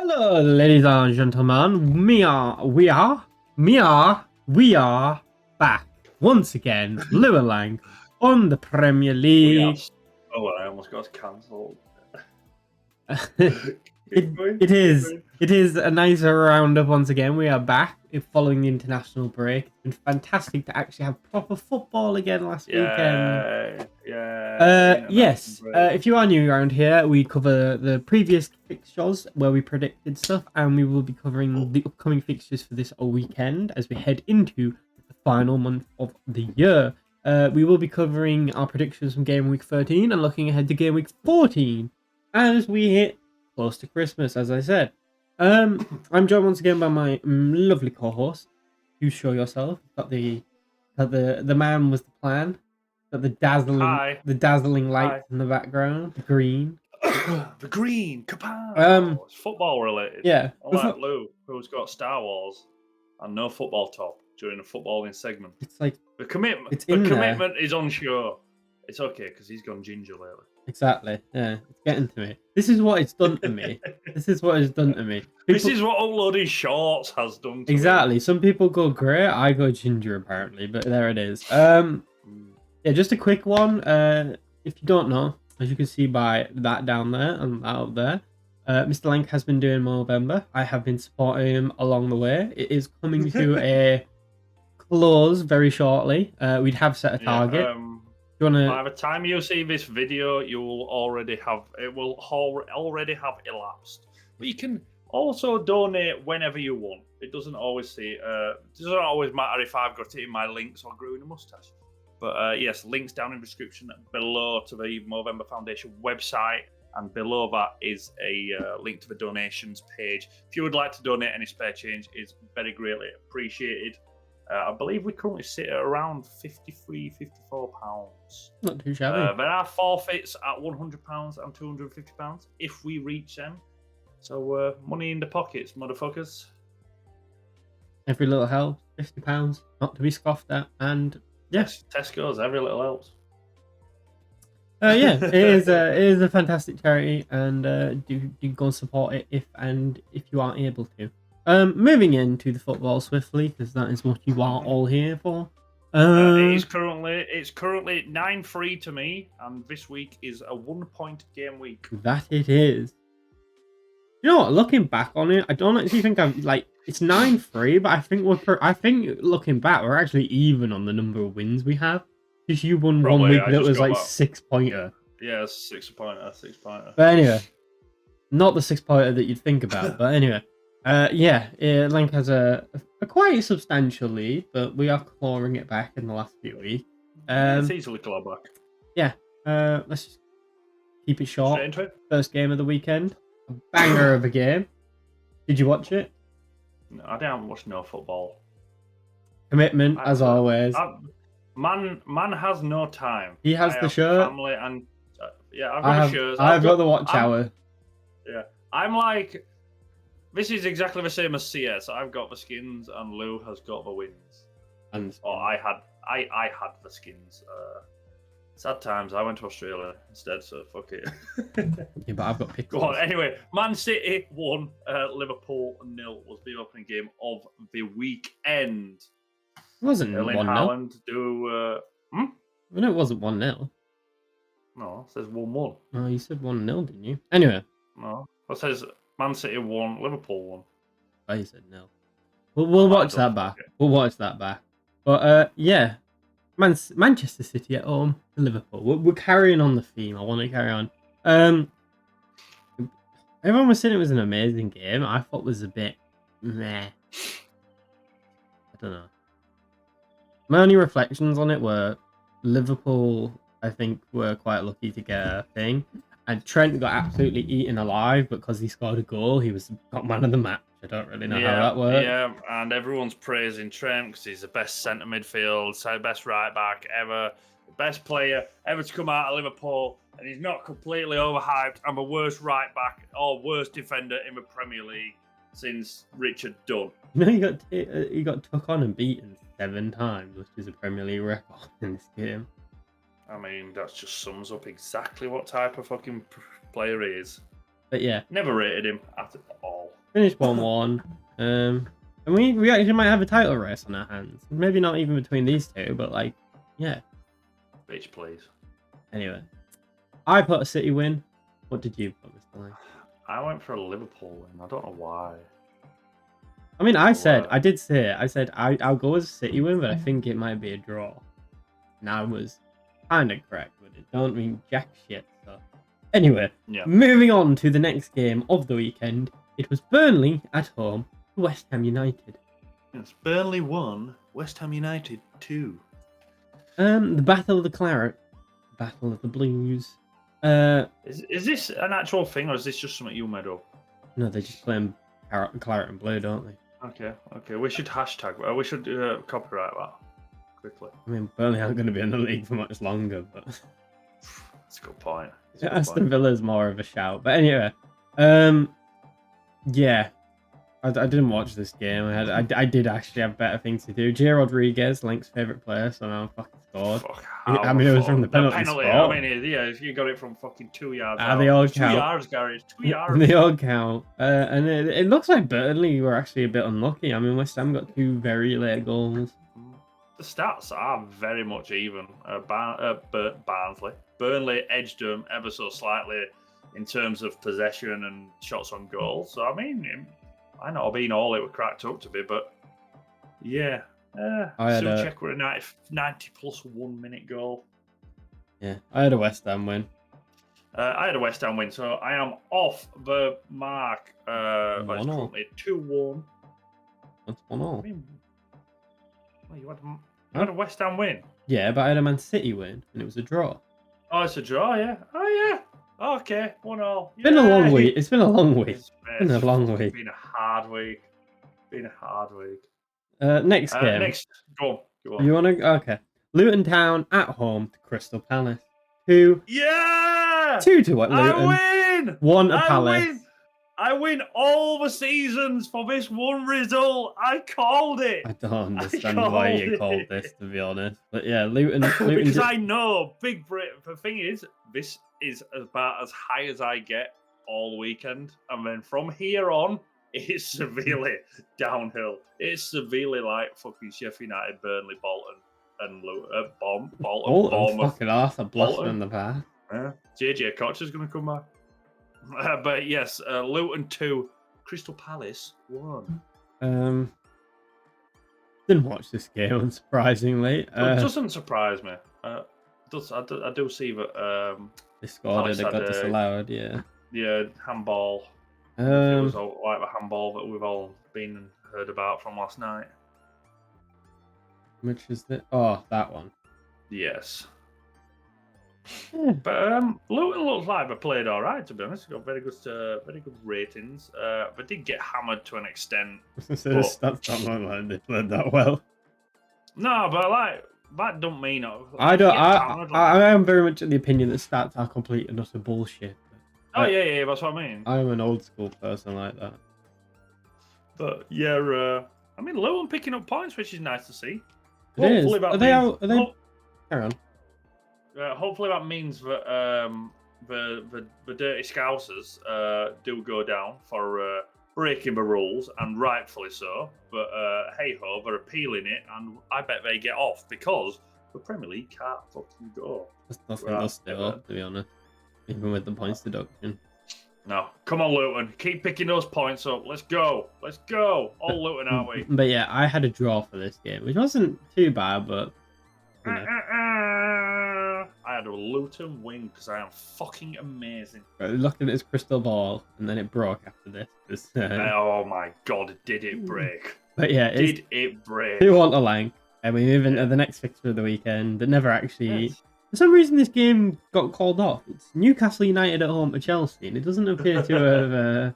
Hello, ladies and gentlemen. We are back once again, Lank on the Premier League. Oh, I almost got cancelled. It is a nice roundup once again. We are back following the international break. It's been fantastic to actually have proper football again last weekend. Yes. If you are new around here, we cover the previous fixtures where we predicted stuff, and we will be covering the upcoming fixtures for this weekend as we head into the final month of the year. We will be covering our predictions from game week 13 and looking ahead to game week 14 as we hit close to Christmas, as I said. I'm joined once again by my lovely co-host. You show yourself. Got the man was the plan. Got the dazzling lights in the background. The green. The green. Kapow! It's football related. Yeah. Unlike Lou, who's got Star Wars and no football top during the footballing segment. It's like the commitment is unsure. It's okay because he's gone ginger lately. Exactly. Yeah, it's getting to me. This is what it's done to me. This is what it's done to me. This is what uploading shorts has done to Exactly. me. Some people go grey, I go ginger apparently, but there it is. Yeah, just a quick one. If you don't know, as you can see by that down there and that up there, Mr. Lank has been doing Movember. I have been supporting him along the way. It is coming to a close very shortly. We'd have set a target. By the time you see this video, it will already have elapsed. But you can also donate whenever you want. It doesn't always matter if I've got it in my links or growing a mustache. But yes, links down in the description below to the Movember Foundation website, and below that is a link to the donations page. If you would like to donate any spare change, it's very greatly appreciated. I believe we currently sit at around £53, £54. Not too shabby. There are forfeits at £100 and £250 if we reach them. So money in the pockets, motherfuckers. Every little helps. £50, not to be scoffed at. And yes, Tesco's, every little helps. Yeah, it is a fantastic charity, and do go and support it if you are able to. Moving into the football swiftly, because that is what you are all here for. It's currently 9-3 to me, and this week is a 1-point game week. That it is. You know what? Looking back on it, I don't actually think it's 9-3, but I think looking back, we're actually even on the number of wins we have. Because you won one week that was like 6-pointer. Yeah, 6-pointer. But anyway, not the 6-pointer that you'd think about. But anyway. Lank has a quite substantial lead, but we are clawing it back in the last few weeks. It's easily clawed back. Yeah, let's just keep it short. Straight into it. First game of the weekend, a banger of a game. Did you watch it? No, I didn't watch no football. Commitment, as always. Man has no time. He has the shirt. Family and I've got the shirts. I've got the watch hour. Yeah, I'm like. This is exactly the same as CS. I've got the skins, and Lou has got the wins. I had the skins. Sad times. I went to Australia instead, so fuck it. Yeah, but I've got pixels. Go on. Anyway, Man City won. Liverpool 0 was the opening game of the weekend. It wasn't 1-0. No, it wasn't 1-0. No, it says 1-1. Oh, you said 1-0, didn't you? Anyway. No, it says Man City won, Liverpool won. Oh, you said 0. We'll watch that back. We'll watch that back. But yeah, Manchester City at home to Liverpool. We're carrying on the theme. I want to carry on. Everyone was saying it was an amazing game. I thought it was a bit meh. I don't know. My only reflections on it were Liverpool, I think, were quite lucky to get a thing. And Trent got absolutely eaten alive because he scored a goal. He got man of the match. I don't really know how that works. Yeah, and everyone's praising Trent because he's the best centre midfield, best right back ever, the best player ever to come out of Liverpool, and he's not completely overhyped. I'm the worst right back or worst defender in the Premier League since Richard Dunn. You know, he got took on and beaten 7 times, which is a Premier League record in this game. I mean, that just sums up exactly what type of fucking player he is. But yeah. Never rated him at all. Finished 1-1. And we actually might have a title race on our hands. Maybe not even between these two, but like, yeah. Bitch, please. Anyway, I put a City win. What did you put, Mr. Lank? I went for a Liverpool win. I don't know why. I mean, I did say it. I said I'll go as a City win, but I think it might be a draw. And I was kind of correct with it. Don't mean jack shit. So anyway, moving on to the next game of the weekend. It was Burnley at home to West Ham United. Yes, Burnley 1, West Ham United 2. The Battle of the Claret, Battle of the Blues. Is this an actual thing, or is this just something you made up? No, they just play Claret and Blue, don't they? Okay. We should hashtag. We should copyright that quickly. I mean, Burnley aren't going to be in the league for much longer, but that's a good point. Aston Villa's more of a shout. But anyway, yeah, I didn't watch this game. I did actually have better things to do. Gio Rodriguez, Lank's favourite player, so now fucking scored. I mean, it was from the penalty spot. I mean, yeah, if you got it from fucking 2 yards. They all count. 2 yards, Gary. It's 2 yards. They all count. And it looks like Burnley were actually a bit unlucky. I mean, West Ham got 2 very late goals. The stats are very much even. Barnsley. Burnley edged them ever so slightly in terms of possession and shots on goal. So, I mean, I know I've been all it was cracked up to be, but yeah. Check with a 90 plus 1 minute goal. Yeah, I had a West Ham win. I had a West Ham win, so I am off the mark. It's currently 2-1. That's 1-0. I mean, you had a West Ham win? Yeah, but I had a Man City win, and it was a draw. Oh, it's a draw, yeah. Oh, yeah. Okay, 1-0. It's been a long week. It's been a long week. It's been a long week. It's been a hard week. Next game. Go on. You want to? Okay. Luton Town at home to Crystal Palace. 2. Yeah. 2 to what? Luton. I win. 1 to Palace. I win all the seasons for this one result. I called it. I don't understand why you called this, to be honest. But yeah, Luton because I know Big Britain. The thing is, this is about as high as I get all weekend, and then from here on, it's severely downhill. It's severely like fucking Sheffield United, Burnley, Bolton, and Bolton. Fucking Arthur Blossom in the past. JJ Koch is going to come back. But yes, Luton 2, Crystal Palace 1. Didn't watch this game, unsurprisingly. It doesn't surprise me. I do see that they scored it, they got disallowed, yeah. Yeah, handball. It was like the handball that we've all been and heard about from last night. Which is the... Oh, that one. Yes. Yeah. But Luton looks like they played all right, to be honest. They got very good ratings. They did get hammered to an extent. That's not like they played that well. No, but like that don't mean I am very much of the opinion that stats are complete and utter bullshit. Oh yeah, that's what I mean. I'm an old school person like that. But yeah, I mean Luton picking up points, which is nice to see. Hopefully are they carry on. Hopefully that means that the dirty Scousers do go down for breaking the rules, and rightfully so. But hey ho, they're appealing it, and I bet they get off because the Premier League can't fucking go. There's nothing else to be honest, even with the points deduction. No, come on, Luton, keep picking those points up. Let's go. All Luton, aren't we? But yeah, I had a draw for this game, which wasn't too bad, but. You know. I had a Luton win because I am fucking amazing. Looked at his crystal ball, and then it broke after this. Oh my god, did it break? But yeah, did it break? 2-1 to Lank, and we move into the next fixture of the weekend that never actually. Yes. For some reason, this game got called off. It's Newcastle United at home to Chelsea, and it doesn't appear to have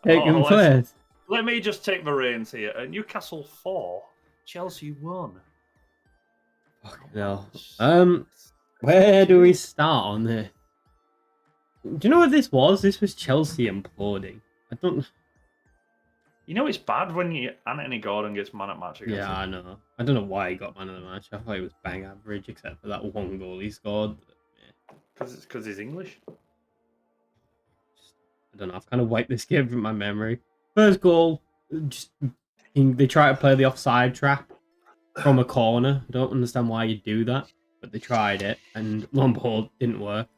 taken place. Let me just take the reins here. Newcastle 4, Chelsea 1. No. Where do we start on this? Do you know what this was? This was Chelsea imploding. I don't. You know it's bad when Anthony Gordon gets man at match against him. I know. I don't know why he got man of the match. I thought he was bang average, except for that one goal he scored. Because he's English. I don't know. I've kind of wiped this game from my memory. First goal, just they try to play the offside trap from a corner. I don't understand why you do that, but they tried it, and lo and behold, didn't work.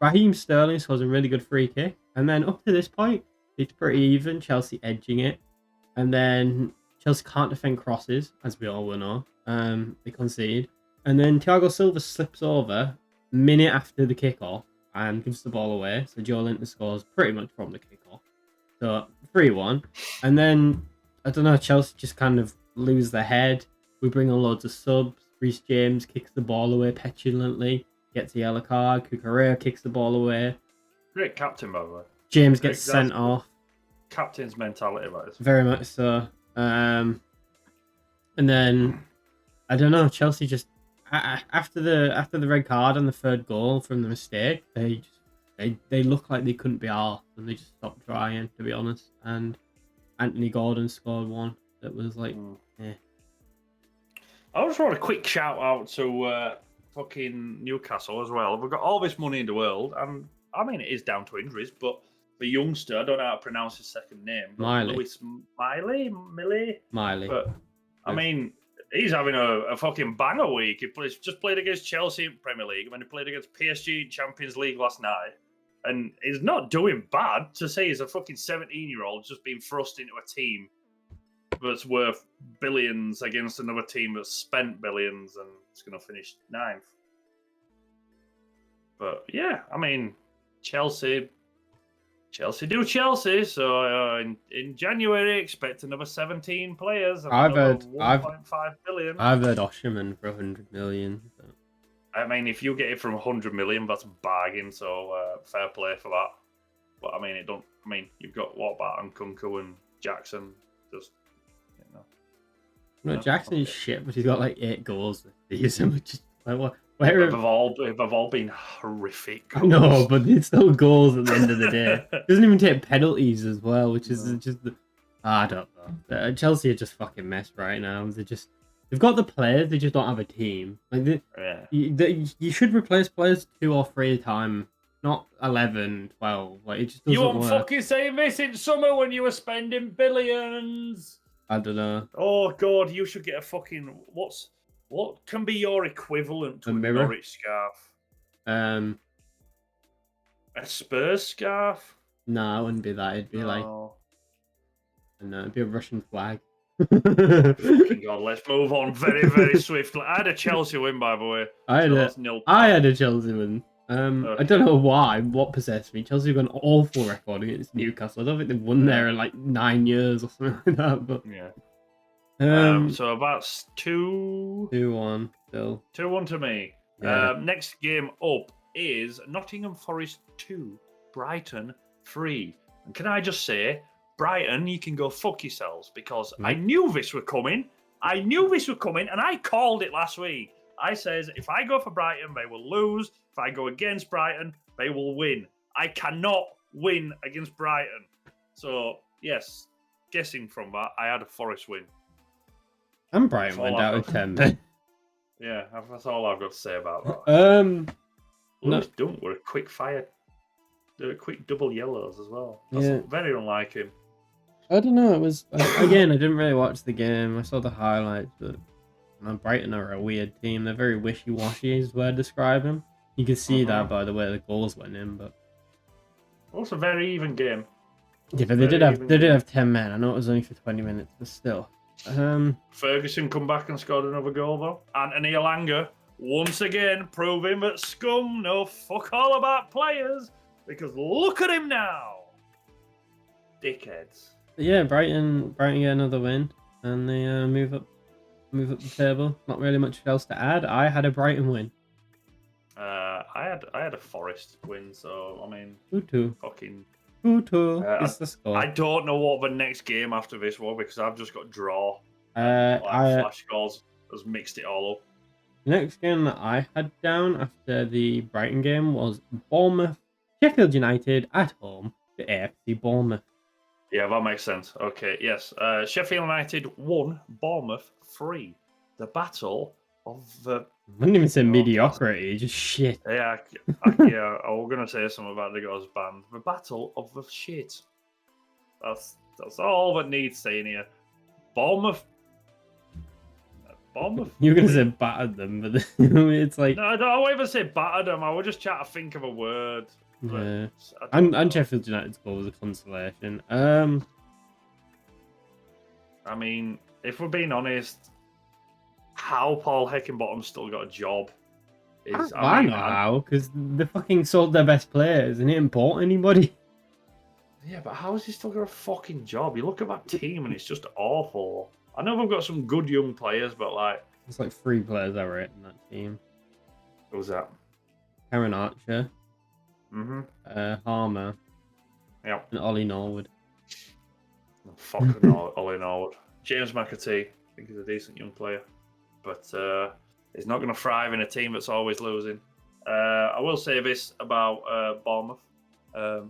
Raheem Sterling scores a really good free kick, and then up to this point, it's pretty even. Chelsea edging it, and then Chelsea can't defend crosses, as we all will know. They concede, and then Thiago Silva slips over minute after the kickoff and gives the ball away. So Joe Linton scores pretty much from the kickoff. So 3-1, and then I don't know. Chelsea just kind of lose their head. We bring on loads of subs. Reece James kicks the ball away petulantly, gets a yellow card. Cucurella kicks the ball away. Great captain, by the way. James gets sent off. Captain's mentality, that is. Very much so. And then I don't know. Chelsea just after the red card and the third goal from the mistake, they look like they couldn't be arsed, and they just stopped trying, to be honest. And Anthony Gordon scored one that was like, I just want a quick shout out to fucking Newcastle as well. We've got all this money in the world, and I mean it is down to injuries, but the youngster, I don't know how to pronounce his second name, Miley. But I mean, he's having a fucking banger week. He just played against Chelsea in Premier League, and then he played against PSG in Champions League last night. And he's not doing bad. To say he's a fucking 17-year-old just being thrust into a team that's worth billions against another team that's spent billions and it's going to finish 9th. But yeah, I mean, Chelsea do Chelsea. So in January, expect another 17 players. And I've heard 1.5 billion. I've heard Osherman for 100 million. So. I mean, if you get it from 100 million, that's a bargain. So fair play for that. But I mean, you've got Wattbat and Kunku and Jackson. Just no, Jackson is shit, but he's got like 8 goals this season. Which is like what? They've all been horrific goals. No, but it's still goals at the end of the day. Doesn't even take penalties as well, which is just I don't know. Chelsea are just fucking messed right now. They've got the players, they just don't have a team. Like you should replace players 2 or 3 at a time, not 11, 12. Like it just doesn't You weren't work. fucking saying this in summer when you were spending billions. I don't know. Oh god, you should get a fucking what can be your equivalent to a Norwich scarf? A Spurs scarf? No, it wouldn't be that. It'd be like it'd be a Russian flag. Fucking god, let's move on very, very swiftly. I had a Chelsea win, by the way. I had a Chelsea win. I don't know why. What possessed me? Chelsea have got an awful record against Newcastle. I don't think they've won there in like 9 years or something like that. But yeah. So that's 2-1 still. 2-1 to me. Yeah. Next game up is Nottingham Forest 2, Brighton 3. And can I just say, Brighton, you can go fuck yourselves because I knew this was coming. And I called it last week. I says if I go for Brighton, they will lose. If I go against Brighton, they will win. I cannot win against Brighton. So, yes, guessing from that, I had a Forest win. And Brighton went out of 10. Yeah, that's all I've got to say about that. Lewis Dunk were a quick fire. They were quick double yellows as well. That's very unlike him. I don't know. It was again. I didn't really watch the game. I saw the highlights, but Brighton are a weird team. They're very wishy-washy, is where I describe them. You can see that by the way the goals went in, but it's a very even game. Yeah, but they did have 10 men. I know it was only for 20 minutes, but still. Ferguson come back and scored another goal though. Anthony Elanga once again proving that scum know fuck all about players because look at him now, dickheads. But yeah, Brighton get another win and they move up the table. Not really much else to add. I had a Brighton win. I had a Forest win, so I mean, fucking. Is the score. I don't know what the next game after this was because I've just got draw. Flash scores has mixed it all up. The next game that I had down after the Brighton game was Sheffield United at home to AFC Bournemouth. Yeah, that makes sense. Okay, yes. Sheffield United 1, Bournemouth 3. The battle of the... I wouldn't even say mediocrity, just shit. Yeah, I was going to say something about the Ghost Band. The battle of the shit. That's all that needs saying here. Bournemouth. You were going to say battered them, but it's like... No, I don't ever say battered them. I would just try to think of a word. Yeah. And Sheffield United's goal was a consolation. I mean, if we're being honest, how Paul Heckingbottom's still got a job is... I know how, because they fucking sold their best players and he didn't bought anybody. Yeah, but how has he still got a fucking job? You look at that team and it's just awful. I know we've got some good young players, but like... There's like 3 players I rate in that team. Who's that? Karen Archer. Harmer. Yep. And Ollie Norwood. Oh, fucking Ollie Norwood. James McAtee. I think he's a decent young player. But he's not going to thrive in a team that's always losing. I will say this about Bournemouth.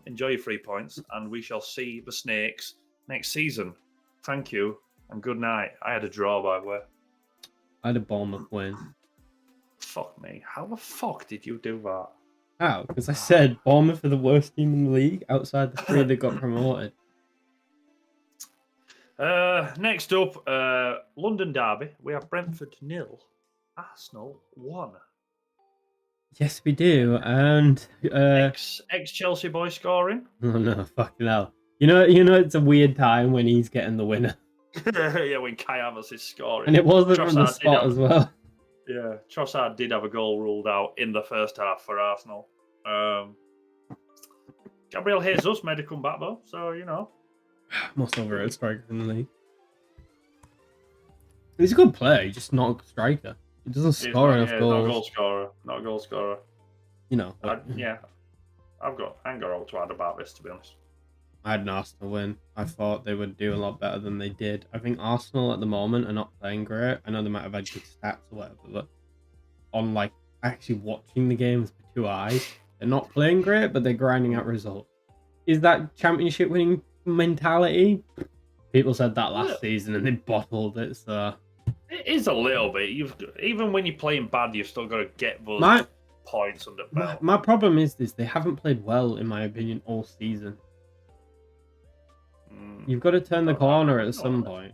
Enjoy your 3 points, and we shall see the Snakes next season. Thank you, and good night. I had a draw, by the way. I had a Bournemouth win. Fuck me. How the fuck did you do that? How? Because I said Bournemouth are the worst team in the league outside the 3 that got promoted. Next up, London Derby. We have Brentford 0, Arsenal 1. Yes, we do. And Ex Chelsea boy scoring. Oh no, fucking hell! You know, it's a weird time when he's getting the winner. Yeah, when Kai Havertz is scoring, and it wasn't from the spot as well. Yeah, Trossard did have a goal ruled out in the first half for Arsenal. Gabriel Jesus made a comeback though, so you know. Most overrated striker in the league. He's a good player, he's just not a striker. He doesn't score enough goals. Not a goal scorer. You know. I ain't got all to add about this, to be honest. I had an Arsenal win. I thought they would do a lot better than they did. I think Arsenal at the moment are not playing great. I know they might have had good stats or whatever, but on like actually watching the games with 2 eyes, they're not playing great, but they're grinding out results. Is that championship winning mentality? People said that last season and they bottled it, so... It is a little bit. Even when you're playing bad, you've still got to get those points under belt. My problem is this: they haven't played well, in my opinion, all season. You've got to turn the corner at some point.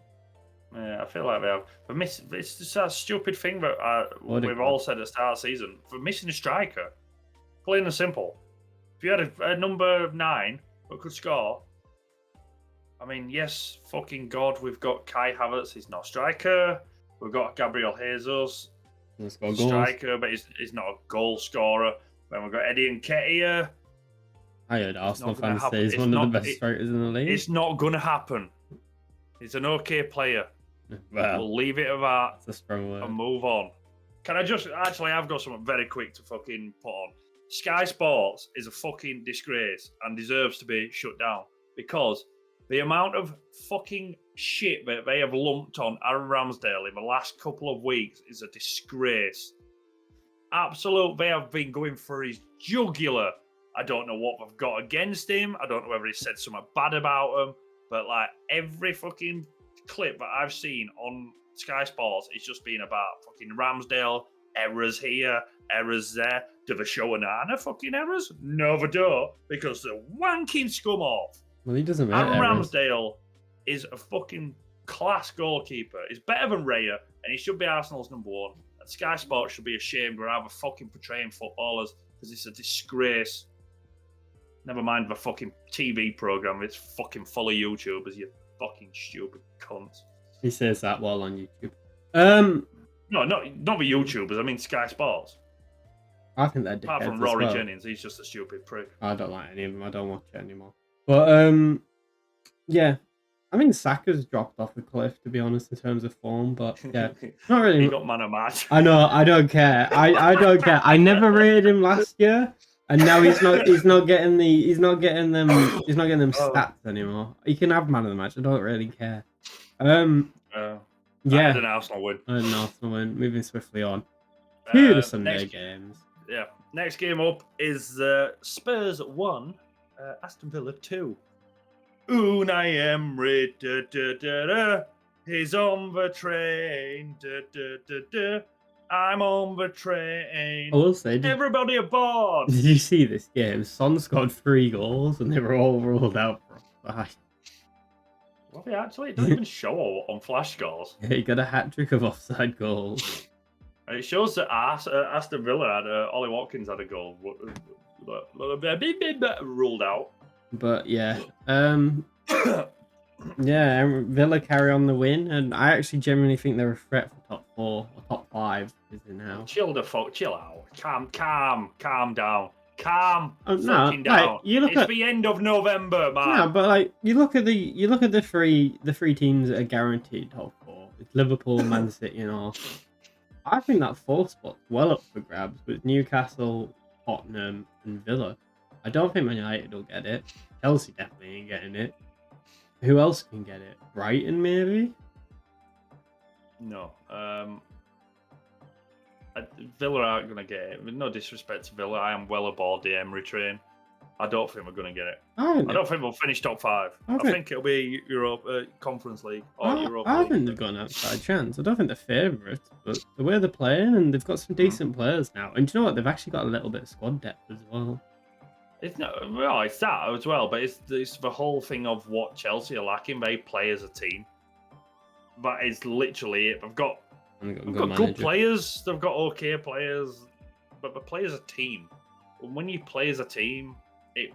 Yeah, I feel like they have. But it's just that stupid thing that we've all said at the start of the season. For missing a striker, plain and simple. If you had a number 9 that could score, I mean, yes, fucking God, we've got Kai Havertz. He's not a striker. We've got Gabriel Jesus, striker, but he's not a goal scorer. Then we've got Eddie Nketiah. I heard Arsenal fans say he's one of the best strikers in the league. It's not going to happen. He's an okay player. Well, we'll leave it at that. That's a strong word. And move on. Can I just... Actually, I've got something very quick to fucking put on. Sky Sports is a fucking disgrace and deserves to be shut down because the amount of fucking shit that they have lumped on Aaron Ramsdale in the last couple of weeks is a disgrace. Absolute, they have been going for his jugular. I don't know what they've got against him. I don't know whether he said something bad about him. But like every fucking clip that I've seen on Sky Sports is just been about fucking Ramsdale, errors here, errors there. Do they show Onana fucking errors? No, they don't, because they're wanking scum off. Well, he doesn't make Aaron errors. Ramsdale is a fucking class goalkeeper. He's better than Raya, and he should be Arsenal's number 1. And Sky Sports should be ashamed we're ever fucking portraying footballers because it's a disgrace. Never mind the fucking TV program. It's fucking full of YouTubers, you fucking stupid cunts. He says that while on YouTube. No, not the YouTubers. I mean Sky Sports. I think they're dickheads. Apart from Rory Jennings, he's just a stupid prick. I don't like any of them. I don't watch it anymore. But yeah, I think Saka's dropped off a cliff, to be honest, in terms of form. But yeah, not really. He got man of match. I know. I don't care. I don't care. I never rated him last year, and now he's not getting them stats anymore. He can have man of the match. I don't really care. Yeah, I had an Arsenal win. Moving swiftly on. To the Sunday games. Yeah. Next game up is Spurs 1, Aston Villa 2. Unai Emery, he's on the train. I'm on the train. I will say, everybody aboard. Did you see this game? Son scored 3 goals and they were all rolled out for offside. Well, yeah, actually, it doesn't even show on flash scores. Yeah, he got a hat-trick of offside goals. It shows that Aston Villa had Ollie Watkins had a goal ruled out. But yeah, yeah, Villa carry on the win, and I actually genuinely think they're a threat for top 4 or top 5. Is it now? Chill out. Calm down. Calm fucking No, down. like, you look it's at the end of November, man. no, but like you look at the three teams that are guaranteed top 4. It's Liverpool, Man City, and Arsenal. I think that 4th spot's well up for grabs with Newcastle, Tottenham, and Villa. I don't think Man United will get it. Chelsea definitely ain't getting it. Who else can get it? Brighton, maybe? No. Villa aren't going to get it. With no disrespect to Villa, I am well aboard the Emery train. I don't think we're going to get it. I don't think we'll finish top 5. I think it'll be Conference League or Europa League. I think they've got an outside chance. I don't think they're favourites, but the way they're playing, and they've got some decent players now. And do you know what? They've actually got a little bit of squad depth as well. It's that as well, but it's the whole thing of what Chelsea are lacking. They play as a team. That is literally it. They've got good players. They've got okay players, but they play as a team. And when you play as a team, it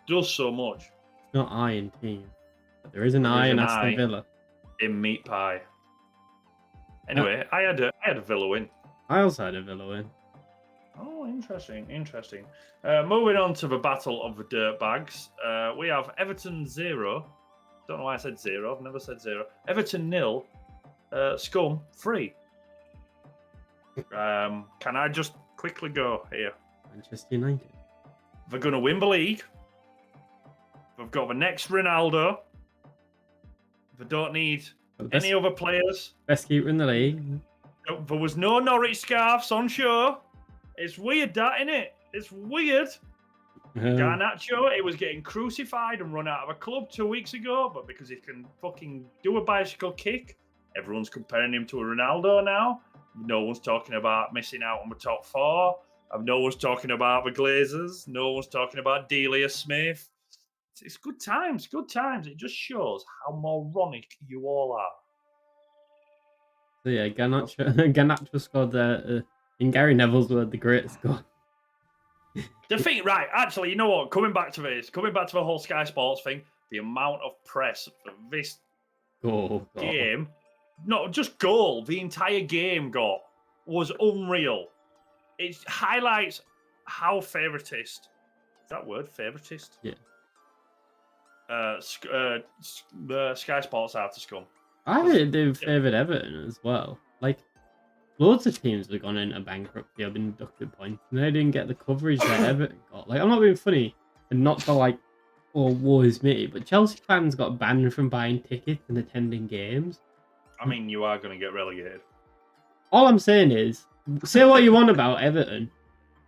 does so much. It's not I in team. But there is an I in Aston Villa. In meat pie. Anyway, I had a Villa win. I also had a Villa win. Oh, interesting. Moving on to the battle of the dirtbags. We have Everton 0. Don't know why I said 0. I've never said 0. Everton 0. Scum 3. Can I just quickly go here? Manchester United. They're going to win the league. They've got the next Ronaldo. They don't need any other players. Best keeper in the league. There was no Norwich scarves on show. It's weird, that, isn't it? It's weird. Garnacho, it was getting crucified and run out of a club 2 weeks ago, but because he can fucking do a bicycle kick, everyone's comparing him to a Ronaldo now. No one's talking about missing out on the top 4. No one's talking about the Glazers. No one's talking about Delia Smith. It's good times. It just shows how moronic you all are. So yeah, Garnacho scored there. In Gary Neville's word, the greatest goal. The thing, right, actually, you know what? Coming back to the whole Sky Sports thing, the amount of press for this game, not just goal, the entire game was unreal. It highlights how favoritist. Is that word, favoritist? Yeah. The Sky Sports are to Scum. I think they've favoured Everton as well. Like, loads of teams have gone into bankruptcy, have been deducted points, and they didn't get the coverage that Everton got. Like, I'm not being funny, and not to like, woe is me, but Chelsea fans got banned from buying tickets and attending games. I mean, you are going to get relegated. All I'm saying is, say what you want about Everton,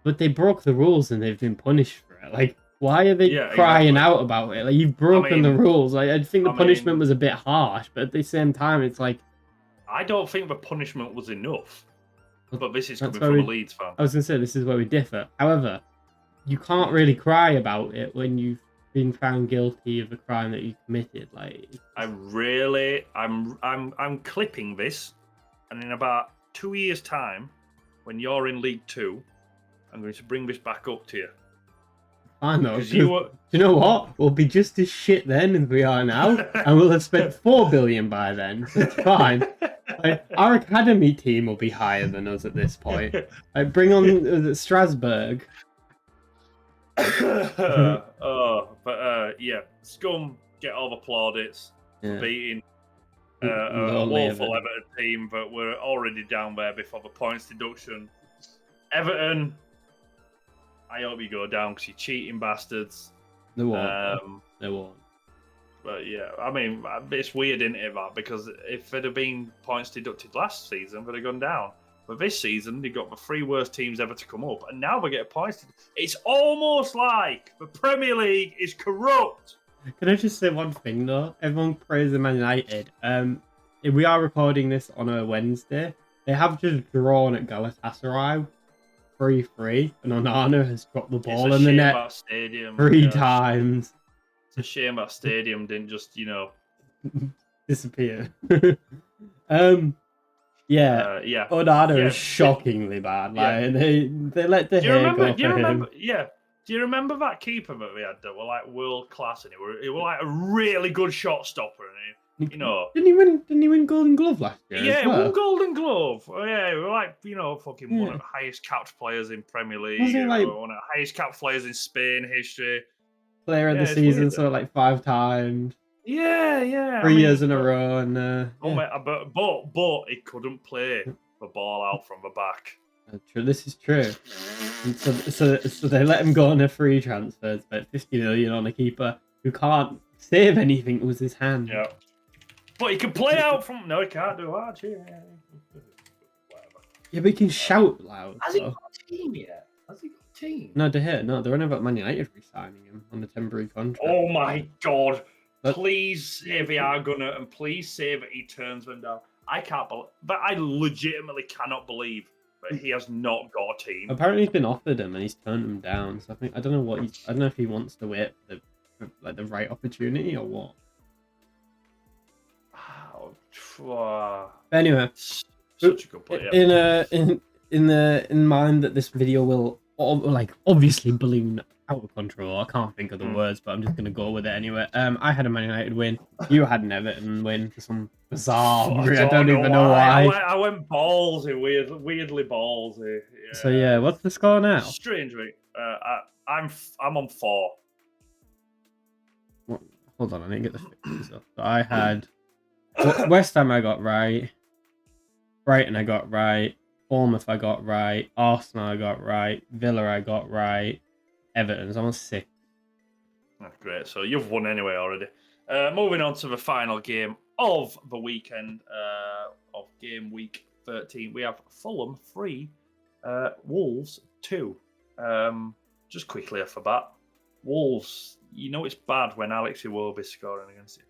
but they broke the rules and they've been punished for it. Like, why are they crying out about it? Like, you've broken the rules. Like, I think the punishment was a bit harsh, but at the same time, it's like, I don't think the punishment was enough. But this is coming from a Leeds fan. I was going to say, this is where we differ. However, you can't really cry about it when you've been found guilty of a crime that you committed. Like, I'm clipping this, and in about 2 years' time, when you're in League 2, I'm going to bring this back up to you. I know. Do you know what? We'll be just as shit then as we are now, and we'll have spent 4 billion by then. So it's fine. Like, our academy team will be higher than us at this point. Like, bring on Strasbourg. Yeah, Scum get all the plaudits for beating a woeful Everton team, but we're already down there before the points deduction. Everton, I hope you go down because you cheating bastards. They won't. They won't. But yeah, I mean, it's weird, isn't it, that? Because if there'd have been points deducted last season, they'd have gone down. But this season, they got the 3 worst teams ever to come up, and now they get points. It's almost like the Premier League is corrupt. Can I just say one thing, though? Everyone praises Man United. We are recording this on a Wednesday. They have just drawn at Galatasaray 3-3, and Onana has dropped the ball in the net 3 times. It's a shame that stadium didn't just, disappear. Yeah. yeah. Onana is shockingly bad. Like they let the hair go for him. Yeah. Do you remember that keeper that we had that were like world class and he were like a really good shot stopper and Didn't he win Golden Glove last year? Yeah, as well? won Golden Glove. Oh, yeah, we were like, fucking one of the highest capped players in Premier League. Wasn't he like one of the highest capped players in Spain history. Player of the season, sort of like 5 times. Yeah. 3 years in a row, and but he couldn't play the ball out from the back. True, this is true. And so they let him go on a free transfer. It's about 50 million on a keeper who can't save anything with his hand. Yeah, but he can play out from. No, he can't do that. Whatever. Yeah, but he can shout loud. Has he got a team yet? Has he got a team? No, they're on about Man United re-signing him on a temporary contract. Oh my god! Please say they are gonna, and please say that he turns them down. I can't believe, but I legitimately cannot believe that he has not got a team. Apparently, he's been offered him and he's turned him down. So I don't know if he wants to wait for the right opportunity or what. Anyway, such a good player. In mind that this video will obviously balloon out of control. I can't think of the words, but I'm just gonna go with it anyway. I had a Man United win. You had an Everton win for some bizarre. I don't even know why. I went ballsy, weirdly ballsy. Yeah. So yeah, what's the score now? Strangely, I'm on 4. Hold on, I need to get the fixtures up. So I had West Ham. I got right. Brighton I got right. Bournemouth I got right. Arsenal I got right. Villa I got right. Everton's almost 6. Oh, great. So you've won anyway already. Moving on to the final game of the weekend of game week 13. We have Fulham 3, Wolves 2. Just quickly off the bat, Wolves, it's bad when Alex Iwobi's scoring against you.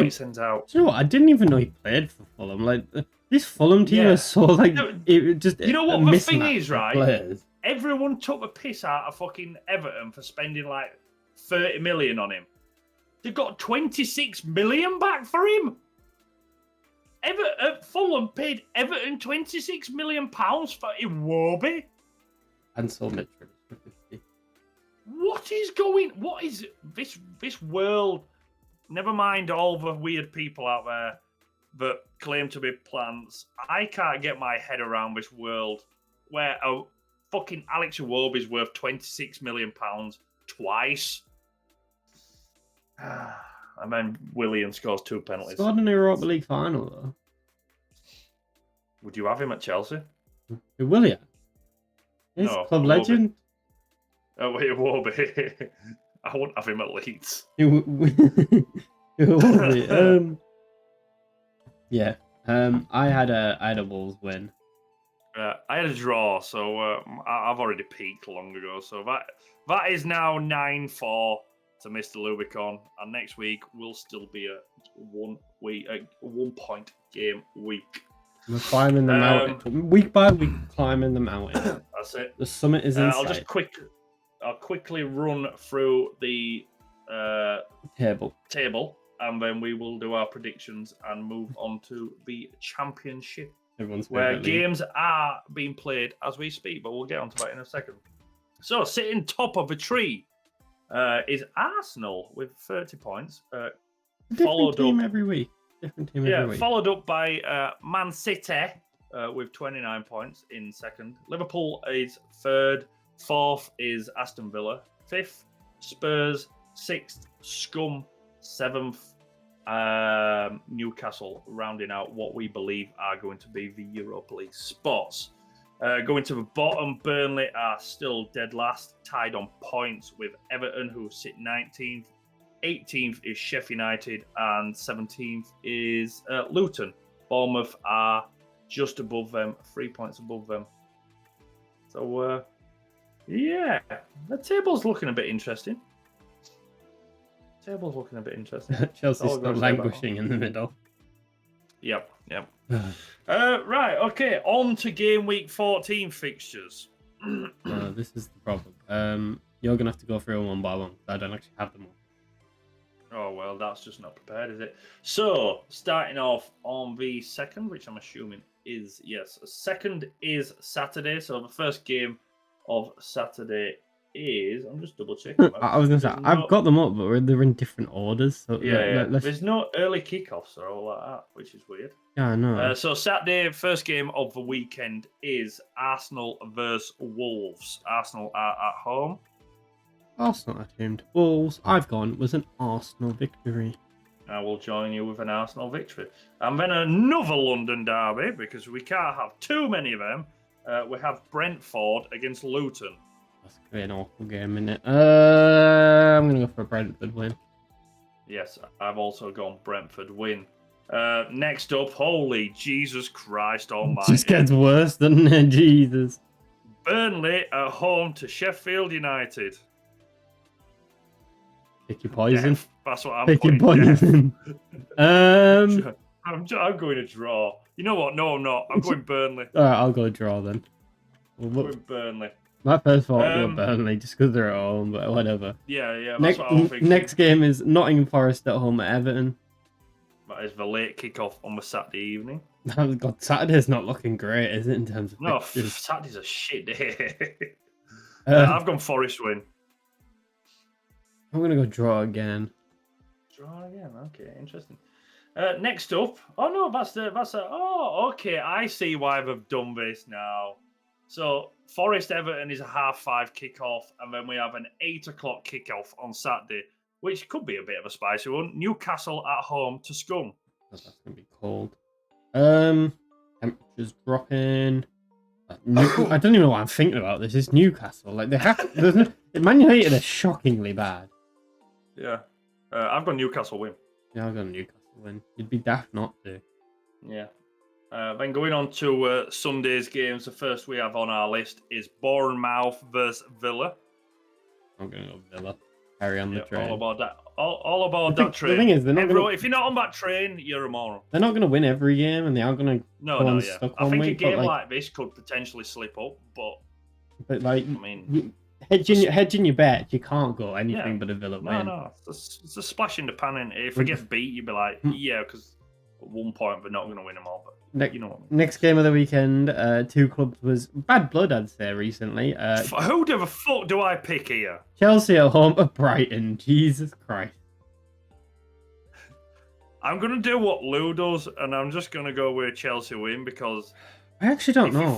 He sends out. Do you know what? I didn't even know he played for Fulham. Like this Fulham team is so like it just. You know what the thing is, right? Players. Everyone took the piss out of fucking Everton for spending like 30 million on him. They got 26 million back for him. Fulham paid Everton 26 million pounds for Iwobi. And so Mitchell for 50. What is this world? Never mind all the weird people out there that claim to be plants. I can't get my head around this world where a fucking Alex Iwobi is worth 26 million pounds twice. And then Willian scores 2 penalties. Scored in the Europa League final though. Would you have him at Chelsea? Who, Willian? He's no, club legend. Oh wait, Iwobi. I won't have him at Leeds. Yeah. I had a Wolves win. I had a draw, so I've already peaked long ago. So that is now 9-4 to Mr. Lewbcon, and next week will still be a 1 point game week. We're climbing the mountain week by week, climbing the mountain. That's it. The summit is in sight. I'll quickly run through the table, and then we will do our predictions and move on to the championship, where games are being played as we speak. But we'll get onto that in a second. So, sitting top of the tree is Arsenal with 30 points. Different team every week. Followed up by Man City with 29 points in second. Liverpool is third. 4th is Aston Villa. 5th, Spurs. 6th, Scum. 7th, Newcastle, rounding out what we believe are going to be the Europa League spots. Going to the bottom, Burnley are still dead last, tied on points with Everton, who sit 19th. 18th is Sheffield United, and 17th is Luton. Bournemouth are just above them, 3 points above them. So, yeah, the table's looking a bit interesting. Chelsea's still languishing in the middle. Yep. Right, okay, on to game week 14 fixtures. This is the problem. You're going to have to go through them one by one. I don't actually have them all. Oh, well, that's just not prepared, is it? So, starting off on the second, which I'm assuming is, yes, second is Saturday. So, the first game of Saturday is, I'm just double checking. I was going to say, I've got them up, but they're in different orders. So Yeah. let's... There's no early kickoffs or all like that, which is weird. Yeah, I know. So, Saturday, first game of the weekend is Arsenal versus Wolves. Arsenal are at home. Arsenal are teamed. Wolves, I've gone, was an Arsenal victory. I will join you with an Arsenal victory. And then another London derby, because we can't have too many of them. We have Brentford against Luton. That's going to be an awful game, isn't it? I'm going to go for a Brentford win. Yes, I've also gone Brentford win. Next up, holy Jesus Christ almighty. It just gets worse, doesn't it? Jesus. Burnley at home to Sheffield United. Pick your poison. Death. That's what I'm Pick your putting. poison. I'm going to draw. You know what? No, I'm not. I'm going Burnley. Alright, I'll go draw then. I'm going Burnley. My first thought was Burnley, just because they're at home, but whatever. Yeah, that's what I'm thinking. Next game is Nottingham Forest at home at Everton. That is the late kickoff on the Saturday evening. God, Saturday's not looking great, is it, in terms of No, fixtures? Saturday's a shit day. I've gone Forest win. I'm going to go draw again. Draw again, okay, interesting. Next up, oh no, okay, I see why they've done this now. So, Forest Everton is a 5:30 kickoff, and then we have an 8 o'clock kickoff on Saturday, which could be a bit of a spicy one. Newcastle at home to Scum. That's going to be cold. Temperatures dropping. I don't even know what I'm thinking about this. It's Newcastle. Like, they have to, Man United are shockingly bad. Yeah. I've got Newcastle win. Yeah, I've got Newcastle win. You'd be daft not to. Yeah. Then going on to Sunday's games, the first we have on our list is Bournemouth versus Villa. I'm going to go Villa. Carry on the train. All about that. All about that train. The thing is, if you're not on that train, you're a moron. They're not going to win every game, and they are going to I think a game like this could potentially slip up, but like, I mean, hedging your bet, you can't go anything but a Villa win. No, it's a splash in the pan, and if we get beat, you'd be like, yeah, because at one point we're not going to win them all. But you know what I mean. Next game of the weekend, two clubs was bad blood, I'd say, recently. Who the fuck do I pick here? Chelsea at home at Brighton. Jesus Christ. I'm going to do what Lou does, and I'm just going to go with Chelsea win, because I actually don't know.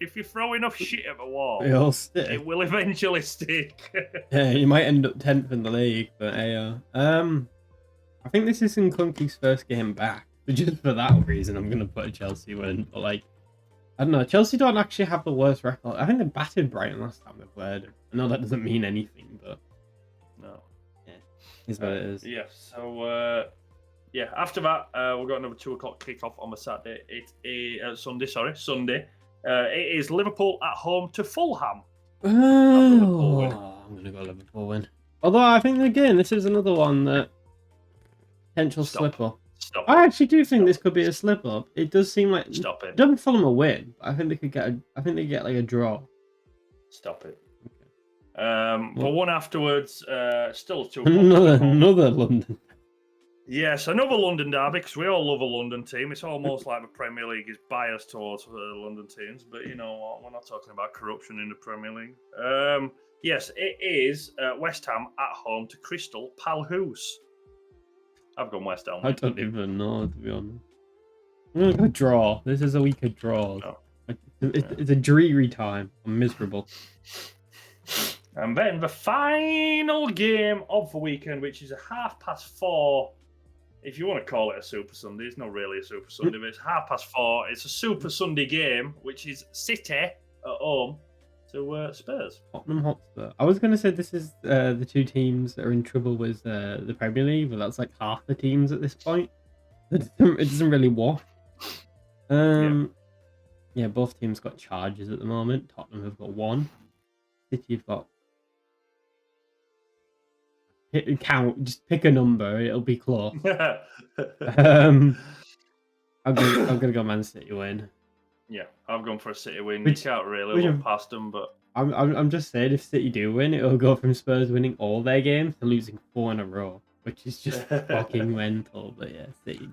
If you throw enough shit at the wall, it'll stick. It will eventually stick. Yeah, you might end up 10th in the league, but I think this is Nkunku's first game back. So just for that reason, I'm going to put a Chelsea win. But, like, I don't know. Chelsea don't actually have the worst record. I think they battered Brighton last time they played. I know that doesn't mean anything, but no. Yeah, is what it is. Yeah, so, yeah, after that, we've got another 2 o'clock kickoff on the Saturday. Sunday. It is Liverpool at home to Fulham. Oh, I'm going to go Liverpool win. Although I think, again, this is another one that potential slip-up. I actually do think this could be a slip-up. It does seem like... Stop it. Don't Fulham a win, but I think they could get like a draw. Stop it. But one afterwards, still 2 o'clock. Another London. Yes, another London derby, because we all love a London team. It's almost like the Premier League is biased towards London teams, but you know what? We're not talking about corruption in the Premier League. Yes, it is West Ham at home to Crystal Palace. I've gone West Ham. I don't even know, to be honest. I'm going to go draw. This is a week of draws. Oh. It's a dreary time. I'm miserable. And then the final game of the weekend, which is a 4:30. If you want to call it a Super Sunday, it's not really a Super Sunday, but it's 4:30. It's a Super Sunday game, which is City at home to Spurs. Tottenham Hotspur. I was going to say this is the two teams that are in trouble with the Premier League, but that's like half the teams at this point. It doesn't really wash. Yeah, both teams got charges at the moment. Tottenham have got 1. City have got... Just pick a number, it'll be close. I'm gonna go Man City win. Yeah, I've gone for a City win. You can't really look past them, but I'm just saying, if City do win, it'll go from Spurs winning all their games to losing 4 in a row, which is just fucking mental. But yeah, City.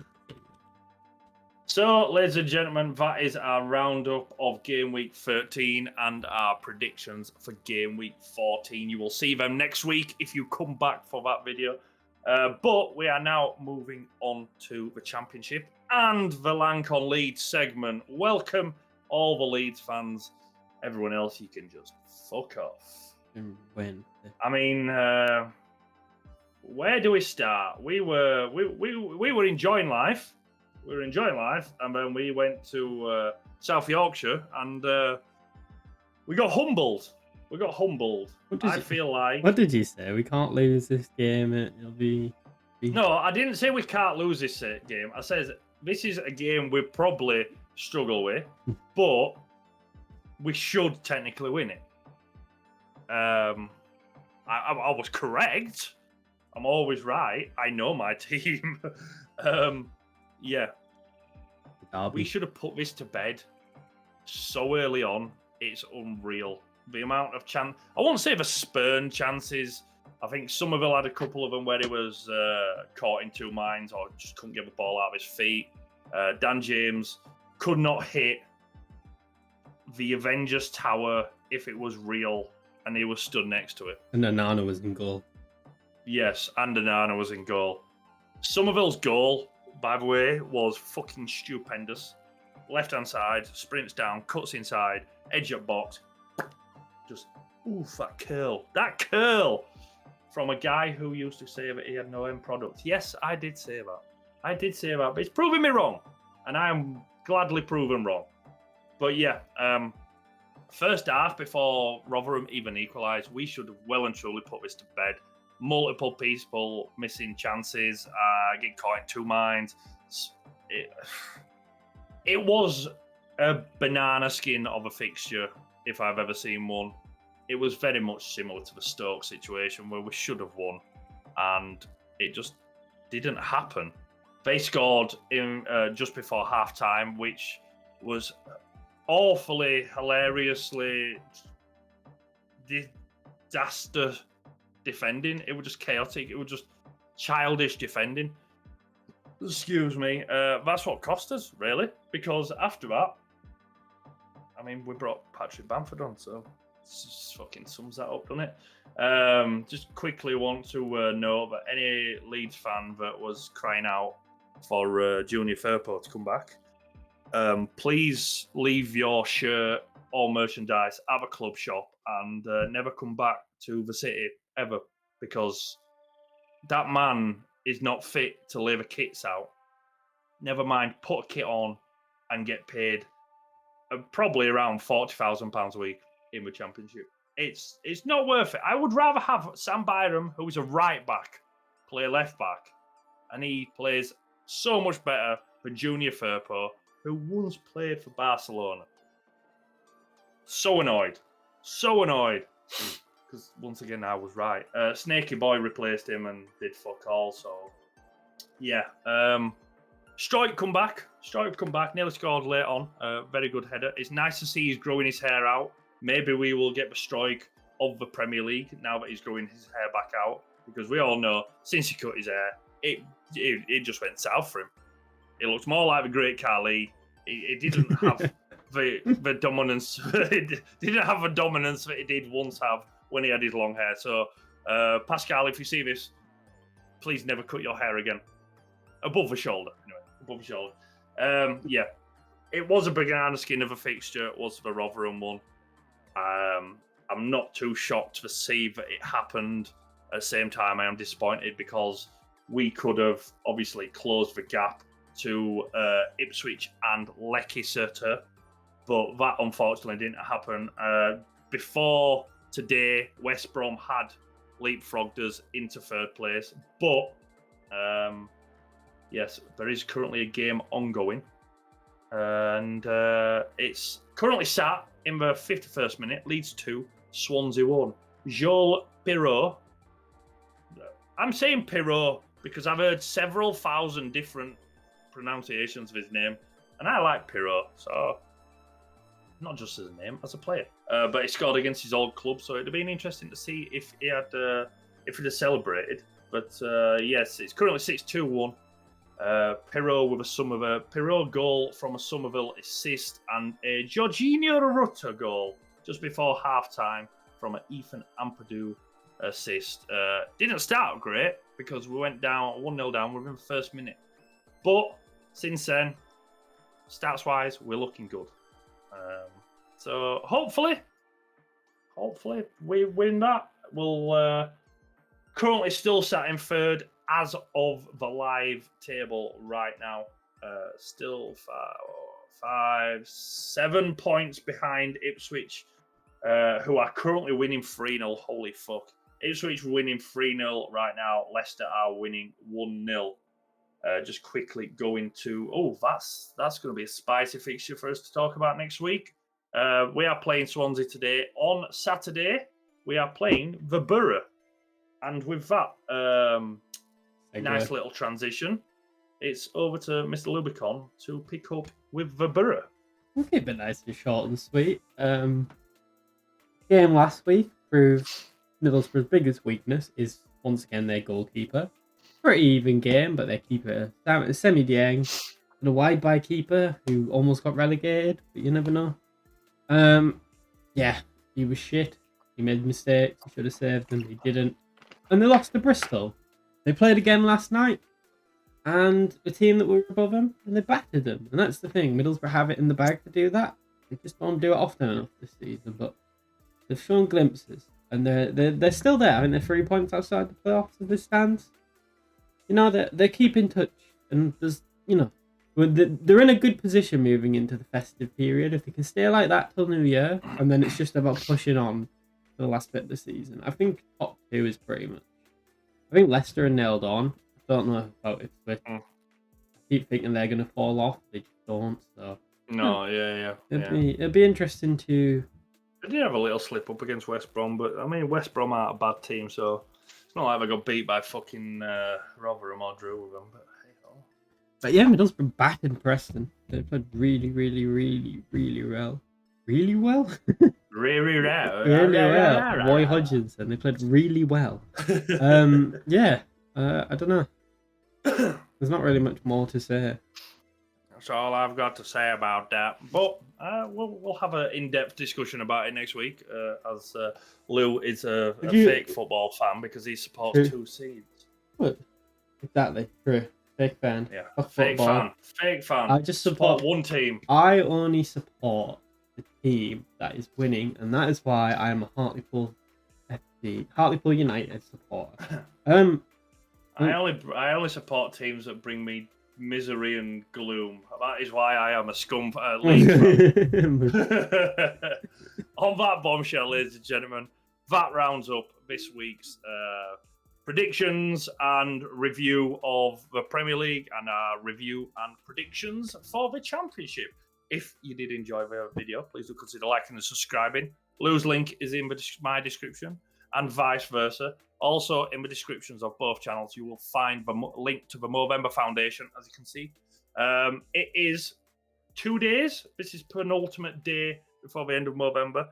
So, ladies and gentlemen, that is our roundup of game week 13 and our predictions for game week 14. You will see them next week if you come back for that video. But we are now moving on to the championship and the Lank on Leeds segment. Welcome, all the Leeds fans. Everyone else, you can just fuck off. When? I mean, where do we start? We were enjoying life. We were enjoying life, and then we went to South Yorkshire, and we got humbled. We got humbled. I feel like. What did you say? We can't lose this game. It'll be. No, I didn't say we can't lose this game. I said this is a game we probably struggle with, but we should technically win it. I was correct. I'm always right. I know my team. Yeah. We should have put this to bed so early on. It's unreal. The amount of chance. I won't say the spurn chances. I think Somerville had a couple of them where he was caught in two minds or just couldn't get the ball out of his feet. Dan James could not hit the Avengers Tower if it was real and he was stood next to it. And Onana was in goal. Yes, and Onana was in goal. Somerville's goal, by the way, was fucking stupendous. Left-hand side, sprints down, cuts inside, edge up box. Just, oof, that curl. That curl from a guy who used to say that he had no end product. Yes, I did say that. But it's proving me wrong. And I am gladly proven wrong. But yeah, first half, before Rotherham even equalised, we should have well and truly put this to bed. Multiple people missing chances, getting caught in two minds. It was a banana skin of a fixture, if I've ever seen one. It was very much similar to the Stoke situation where we should have won, and it just didn't happen. They scored in just before half-time, which was awfully, hilariously disaster defending. It was just chaotic. It was just childish defending. Excuse me. That's what cost us, really, because after that, I mean, we brought Patrick Bamford on, so it just fucking sums that up, doesn't it? Just quickly want to note that any Leeds fan that was crying out for Junior Firpo to come back, please leave your shirt or merchandise at a club shop and never come back to the city ever, because that man is not fit to lay the kits out. Never mind, put a kit on and get paid probably around £40,000 a week in the Championship. It's not worth it. I would rather have Sam Byram, who's a right back, play left back, and he plays so much better than Junior Firpo, who once played for Barcelona. So annoyed. Because once again, I was right. Snaky Boy replaced him and did fuck all. So, yeah. Strike come back. Nearly scored late on. Very good header. It's nice to see he's growing his hair out. Maybe we will get the strike of the Premier League now that he's growing his hair back out. Because we all know, since he cut his hair, it just went south for him. It looked more like the Great Khali. It didn't have the dominance. It didn't have the dominance that he did once have when he had his long hair. So, Pascal, if you see this, please never cut your hair again. Above the shoulder. Anyway, above the shoulder. Yeah. It was a banana skin of a fixture. It was the Rotherham one. I'm not too shocked to see that it happened. At the same time, I am disappointed because we could have obviously closed the gap to Ipswich and Leicester, but that unfortunately didn't happen. Before today, West Brom had leapfrogged us into third place, but yes, there is currently a game ongoing, and it's currently sat in the 51st minute. Leeds 2, Swansea 1. Joel Pirot. I'm saying Pirot because I've heard several thousand different pronunciations of his name, and I like Pirot, so not just as a name, as a player. but he scored against his old club, so it'd have been interesting to see if he'd have celebrated. But yes, it's currently 6-2-1. Pirro with a Pirro goal from a Somerville assist and a Jorginho Rutter goal just before half-time from an Ethan Ampadu assist. Didn't start great because we went down 1-0 down within the first minute. But since then, stats-wise, we're looking good. So hopefully we win that. We'll currently still sat in third as of the live table right now. Still 7 points behind Ipswich, who are currently winning 3-0. Holy fuck. Ipswich winning 3-0 right now. Leicester are winning 1-0. Just quickly going to... that's going to be a spicy fixture for us to talk about next week. We are playing Swansea today. On Saturday, we are playing the Borough. And with that nice little transition, it's over to Mr. Lewbcon to pick up with the Borough. We'll keep it nice and short and sweet. Game last week proved Middlesbrough's biggest weakness is once again their goalkeeper. Pretty even game, but their keeper, Semi Dieng, and a wide by keeper who almost got relegated, but you never know. Yeah, he was shit. He made mistakes. He should have saved them. He didn't. And they lost to Bristol. They played again last night. And the team that were above them, and they battered them. And that's the thing. Middlesbrough have it in the bag to do that. They just don't do it often enough this season. But they've shown glimpses. And they're still there. I mean, they're 3 points outside the playoffs as it stands. You know, they keep in touch. And there's, you know, they're in a good position moving into the festive period. If they can stay like that till New Year, and then it's just about pushing on for the last bit of the season. I think top two is pretty much. I think Leicester are nailed on. I don't know about Ipswich. I keep thinking they're going to fall off. They just don't. So no, yeah. It'd be interesting to. They did have a little slip up against West Brom, but I mean West Brom aren't a bad team, so it's not like they got beat by fucking Rotherham or drew with them. But hey ho. But yeah, Middlesbrough battered Preston. They played really well. Really well. Really well. Roy Hodgson. They played really well. Yeah. I don't know. There's not really much more to say. That's all I've got to say about that. But we'll have an in-depth discussion about it next week, as Lou is a fake football fan because he supports two seeds. What? Exactly. True. Fake fan. Yeah. Fake fan. I just support one team. I only support the team that is winning, and that is why I am a Hartlepool United supporter. I only support teams that bring me misery and gloom. That is why I am a scum league fan. On that bombshell, ladies and gentlemen, that rounds up this week's predictions and review of the Premier League and our review and predictions for the Championship. If you did enjoy the video, please do consider liking and subscribing. Lou's link is in my description and vice versa. Also, in the descriptions of both channels, you will find the link to the Movember Foundation, as you can see. It is 2 days. This is penultimate day before the end of Movember.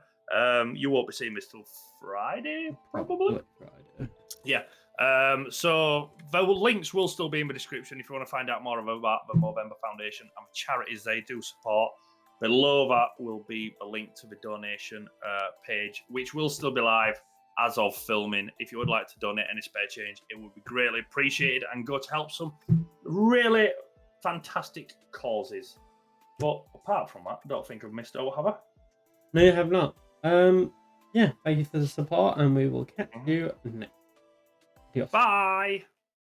You won't be seeing this till Friday, probably. Friday. Yeah. So the links will still be in the description if you want to find out more about the Movember Foundation and the charities they do support. Below that will be a link to the donation page, which will still be live as of filming. If you would like to donate any spare change, it would be greatly appreciated and go to help some really fantastic causes. But apart from that, I don't think I've missed out, have I? No, you have not. Yeah, thank you for the support, and we will catch you next. Bye.